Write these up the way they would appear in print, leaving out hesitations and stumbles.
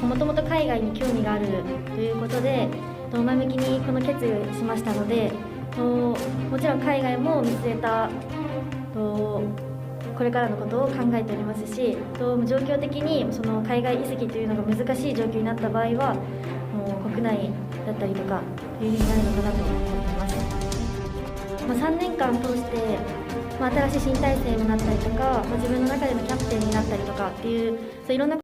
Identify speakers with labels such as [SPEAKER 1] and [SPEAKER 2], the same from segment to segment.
[SPEAKER 1] もともと海外に興味があるということで、前向きにこの決意をしましたので、もちろん海外も見据えたこれからのことを考えておりますし、状況的にその海外移籍というのが難しい状況になった場合は、国内だったりとかというふうになるのかなと思っています。3年間通して、新しい新体制になったりとか、自分の中でのキャプテンになったりとかっていう、そういろんな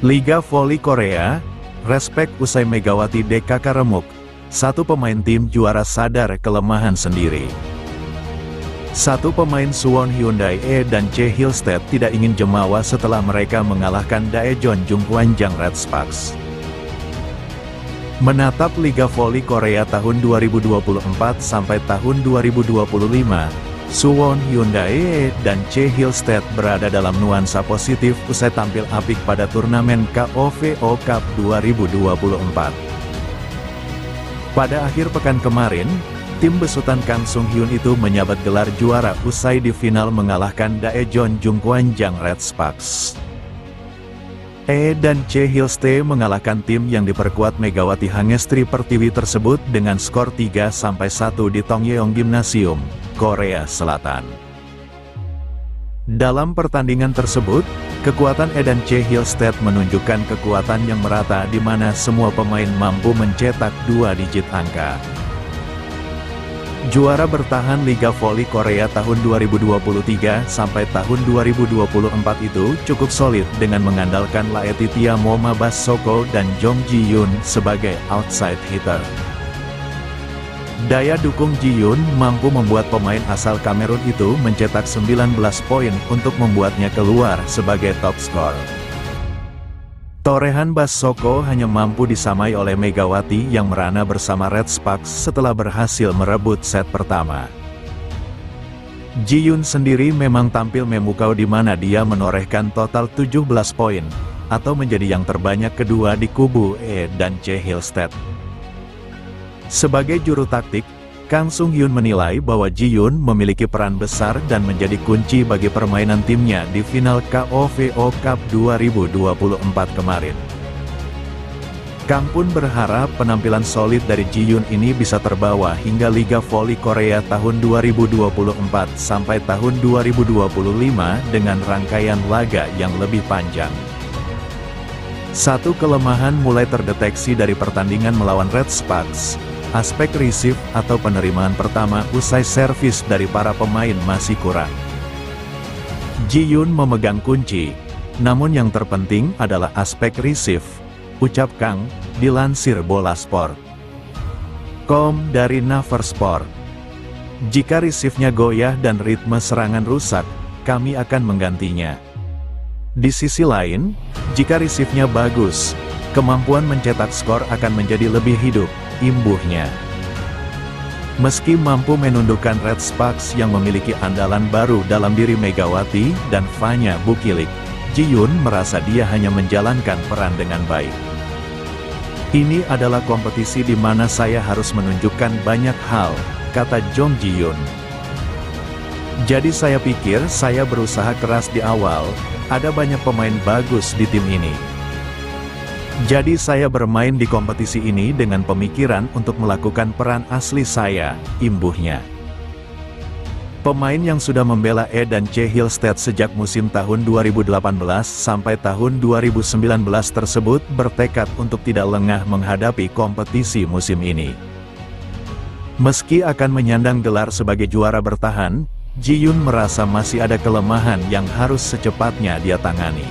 [SPEAKER 2] Liga Voli Korea, respek usai Megawati DKK remuk, satu pemain tim juara sadar kelemahan sendiri. Satu pemain Suwon Hyundai E dan Che Hillstead tidak ingin jemawa setelah mereka mengalahkan Daejeon Jungkwanjang Red Sparks. Menatap Liga Voli Korea tahun 2024 sampai tahun 2025, Suwon Hyundai E dan Che Hillstead berada dalam nuansa positif usai tampil apik pada turnamen KOVO Cup 2024. Pada akhir pekan kemarin, tim besutan Kang Sung Hyun itu menyabat gelar juara usai di final mengalahkan Daejeon Jungkwanjang Red Sparks. E dan Che Hillstead mengalahkan tim yang diperkuat Megawati Hangestri Pertiwi tersebut dengan skor 3-1 di Tongyeong Gymnasium, Korea Selatan. Dalam pertandingan tersebut, kekuatan E dan Che Hillstead menunjukkan kekuatan yang merata di mana semua pemain mampu mencetak 2 digit angka. Juara bertahan Liga Voli Korea tahun 2023 sampai tahun 2024 itu cukup solid dengan mengandalkan Laetitia Moma Bassoko dan Jong Ji-yoon sebagai outside hitter. Daya dukung Ji-yoon mampu membuat pemain asal Kamerun itu mencetak 19 poin untuk membuatnya keluar sebagai top skor. Torehan Bassoko hanya mampu disamai oleh Megawati yang merana bersama Red Sparks setelah berhasil merebut set pertama. Ji-yoon sendiri memang tampil memukau di mana dia menorehkan total 17 poin, atau menjadi yang terbanyak kedua di kubu E dan Che Hillstead. Sebagai juru taktik, Kang Sung Hyun menilai bahwa Ji-yoon memiliki peran besar dan menjadi kunci bagi permainan timnya di final KOVO Cup 2024 kemarin. Kang pun berharap penampilan solid dari Ji-yoon ini bisa terbawa hingga Liga Voli Korea tahun 2024 sampai tahun 2025 dengan rangkaian laga yang lebih panjang. Satu kelemahan mulai terdeteksi dari pertandingan melawan Red Sparks. Aspek receive atau penerimaan pertama usai servis dari para pemain masih kurang. Ji-yoon memegang kunci, namun yang terpenting adalah aspek receive, ucap Kang, dilansir Bola Sport. Dari Naver Sport. Jika receive-nya goyah dan ritme serangan rusak, kami akan menggantinya. Di sisi lain, jika receive-nya bagus, kemampuan mencetak skor akan menjadi lebih hidup, imbuhnya. Meski mampu menundukkan Red Sparks yang memiliki andalan baru dalam diri Megawati dan Fanya Bukilik, Ji-yoon merasa dia hanya menjalankan peran dengan baik. Ini adalah kompetisi di mana saya harus menunjukkan banyak hal, kata Jong Ji-yoon. Jadi saya pikir saya berusaha keras di awal, ada banyak pemain bagus di tim ini. Jadi saya bermain di kompetisi ini dengan pemikiran untuk melakukan peran asli saya, imbuhnya. Pemain yang sudah membela E dan Che Hillstead sejak musim tahun 2018 sampai tahun 2019 tersebut bertekad untuk tidak lengah menghadapi kompetisi musim ini. Meski akan menyandang gelar sebagai juara bertahan, Ji-yoon merasa masih ada kelemahan yang harus secepatnya dia tangani.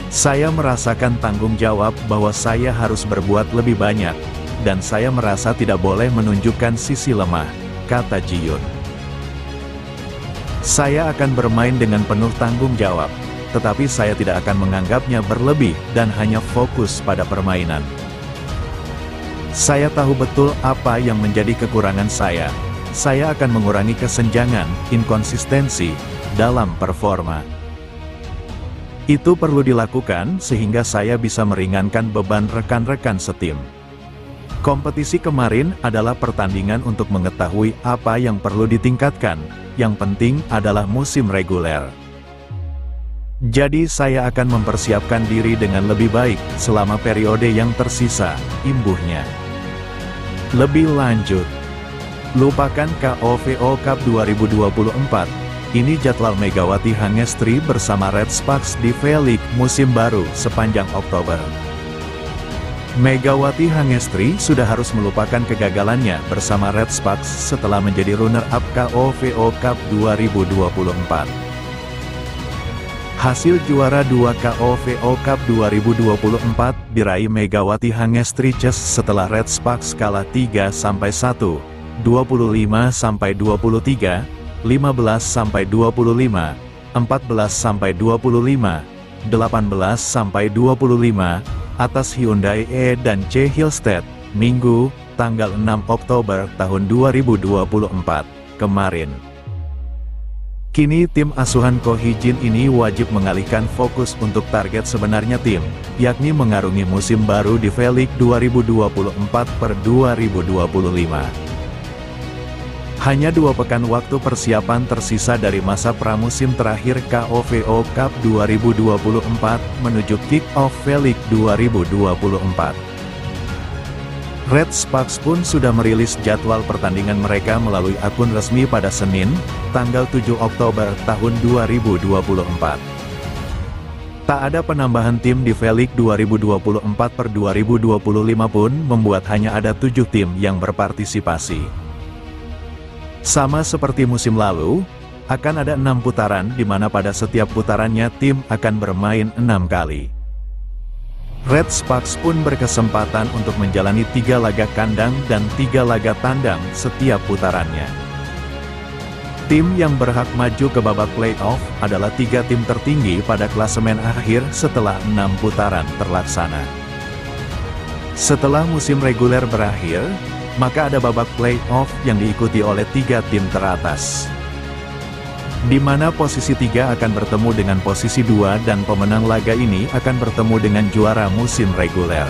[SPEAKER 2] Saya merasakan tanggung jawab bahwa saya harus berbuat lebih banyak, dan saya merasa tidak boleh menunjukkan sisi lemah, kata Ji-yoon. Saya akan bermain dengan penuh tanggung jawab, tetapi saya tidak akan menganggapnya berlebih dan hanya fokus pada permainan. Saya tahu betul apa yang menjadi kekurangan saya. Saya akan mengurangi kesenjangan, inkonsistensi, dalam performa. Itu perlu dilakukan sehingga saya bisa meringankan beban rekan-rekan setim. Kompetisi kemarin adalah pertandingan untuk mengetahui apa yang perlu ditingkatkan, yang penting adalah musim reguler. Jadi saya akan mempersiapkan diri dengan lebih baik selama periode yang tersisa, imbuhnya. Lebih lanjut, lupakan KOVO Cup 2024, ini jadwal Megawati Hangestri bersama Red Sparks di V-League musim baru sepanjang Oktober. Megawati Hangestri sudah harus melupakan kegagalannya bersama Red Sparks setelah menjadi runner-up KOVO Cup 2024. Hasil juara 2 KOVO Cup 2024 diraih Megawati Hangestri Chess setelah Red Sparks kalah 3-1, 25-23, 15-25, 14-25, 18-25, atas Hyundai E dan C Hillstead, Minggu, tanggal 6 Oktober tahun 2024, kemarin. Kini tim asuhan Ko Hee-jin ini wajib mengalihkan fokus untuk target sebenarnya tim, yakni mengarungi musim baru di V-League 2024/2025. Hanya 2 pekan waktu persiapan tersisa dari masa pramusim terakhir KOVO Cup 2024 menuju kick-off V-League 2024. Red Sparks pun sudah merilis jadwal pertandingan mereka melalui akun resmi pada Senin, tanggal 7 Oktober tahun 2024. Tak ada penambahan tim di V-League 2024/2025 pun membuat hanya ada 7 tim yang berpartisipasi. Sama seperti musim lalu, akan ada 6 putaran di mana pada setiap putarannya tim akan bermain 6 kali. Red Sparks pun berkesempatan untuk menjalani 3 laga kandang dan 3 laga tandang setiap putarannya. Tim yang berhak maju ke babak playoff adalah 3 tim tertinggi pada klasemen akhir setelah 6 putaran terlaksana. Setelah musim reguler berakhir, maka ada babak playoff yang diikuti oleh 3 tim teratas, di mana posisi 3 akan bertemu dengan posisi 2 dan pemenang laga ini akan bertemu dengan juara musim reguler.